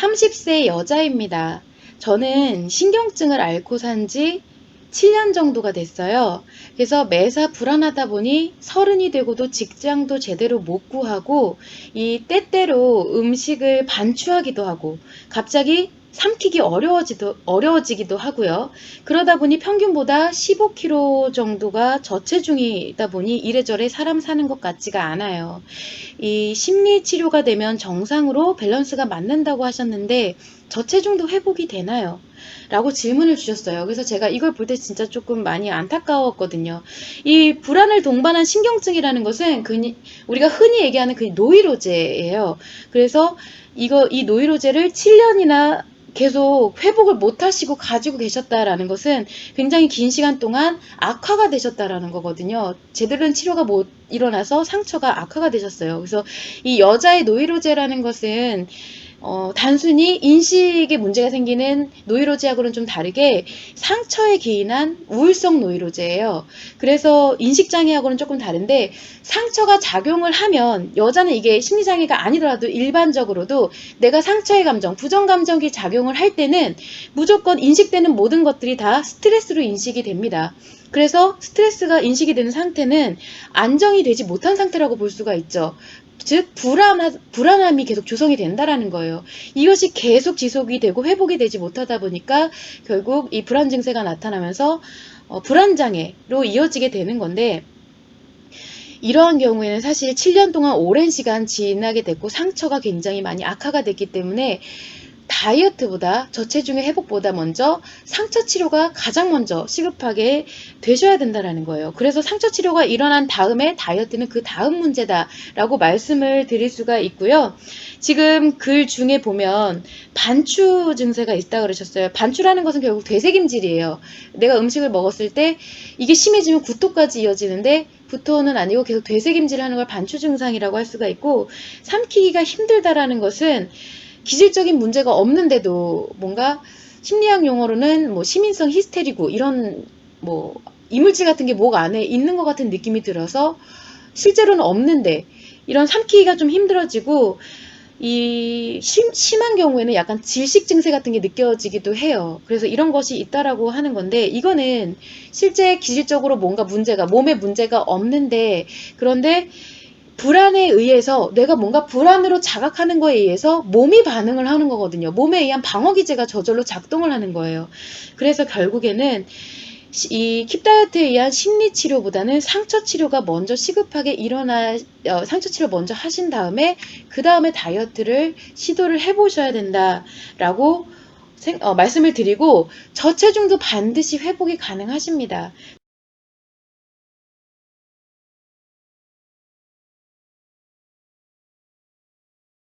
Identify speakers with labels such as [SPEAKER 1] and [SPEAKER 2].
[SPEAKER 1] 30세 여자입니다. 저는 신경증을 앓고 산지 7년 정도가 됐어요. 그래서 매사 불안하다 보니 서른이 되고도 직장도 제대로 못 구하고 이 때때로 음식을 반추하기도 하고 갑자기 삼키기 어려워지기도 하고요. 그러다 보니 평균보다 15kg 정도가 저체중이다 보니 이래저래 사람 사는 것 같지가 않아요. 이 심리 치료가 되면 정상으로 밸런스가 맞는다고 하셨는데 저체중도 회복이 되나요? 라고 질문을 주셨어요. 그래서 제가 이걸 볼 때 진짜 조금 많이 안타까웠거든요. 이 불안을 동반한 신경증이라는 것은 우리가 흔히 얘기하는 그 노이로제예요. 그래서 이 노이로제를 7년이나 계속 회복을 못 하시고 가지고 계셨다라는 것은 굉장히 긴 시간 동안 악화가 되셨다라는 거거든요. 제대로 된 치료가 못 일어나서 상처가 악화가 되셨어요. 그래서 이 여자의 노이로제라는 것은 단순히 인식에 문제가 생기는 노이로제하고는 좀 다르게 상처에 기인한 우울성 노이로제예요. 그래서 인식장애하고는 조금 다른데 상처가 작용을 하면 여자는 이게 심리장애가 아니더라도 일반적으로도 내가 상처의 감정, 부정감정이 작용을 할 때는 무조건 인식되는 모든 것들이 다 스트레스로 인식이 됩니다. 그래서 스트레스가 인식이 되는 상태는 안정이 되지 못한 상태라고 볼 수가 있죠. 즉 불안함이 계속 조성이 된다라는 거예요. 이것이 계속 지속이 되고 회복이 되지 못하다 보니까 결국 이 불안 증세가 나타나면서 불안장애로 이어지게 되는 건데, 이러한 경우에는 사실 7년 동안 오랜 시간 지나게 됐고 상처가 굉장히 많이 악화가 됐기 때문에 다이어트보다 저체중의 회복보다 먼저 상처 치료가 가장 먼저 시급하게 되셔야 된다라는 거예요. 그래서 상처 치료가 일어난 다음에 다이어트는 그 다음 문제다라고 말씀을 드릴 수가 있고요. 지금 글 중에 보면 반추 증세가 있다 그러셨어요. 반추라는 것은 결국 되새김질이에요. 내가 음식을 먹었을 때 이게 심해지면 구토까지 이어지는데 구토는 아니고 계속 되새김질을 하는 걸 반추 증상이라고 할 수가 있고, 삼키기가 힘들다라는 것은 기질적인 문제가 없는데도 뭔가 심리학 용어로는 뭐 시민성 히스테리고 이런 뭐 이물질 같은 게 목 안에 있는 것 같은 느낌이 들어서 실제로는 없는데 이런 삼키기가 좀 힘들어지고, 이 심한 경우에는 약간 질식 증세 같은 게 느껴지기도 해요. 그래서 이런 것이 있다라고 하는 건데, 이거는 실제 기질적으로 뭔가 문제가 몸에 문제가 없는데, 그런데 불안에 의해서 내가 뭔가 불안으로 자각하는 거에 의해서 몸이 반응을 하는 거거든요. 몸에 의한 방어기제가 저절로 작동을 하는 거예요. 그래서 결국에는 이 킵다이어트에 의한 심리치료보다는 상처치료가 먼저 시급하게 상처치료 먼저 하신 다음에 그 다음에 다이어트를 시도를 해보셔야 된다라고 말씀을 드리고, 저체중도 반드시 회복이 가능하십니다.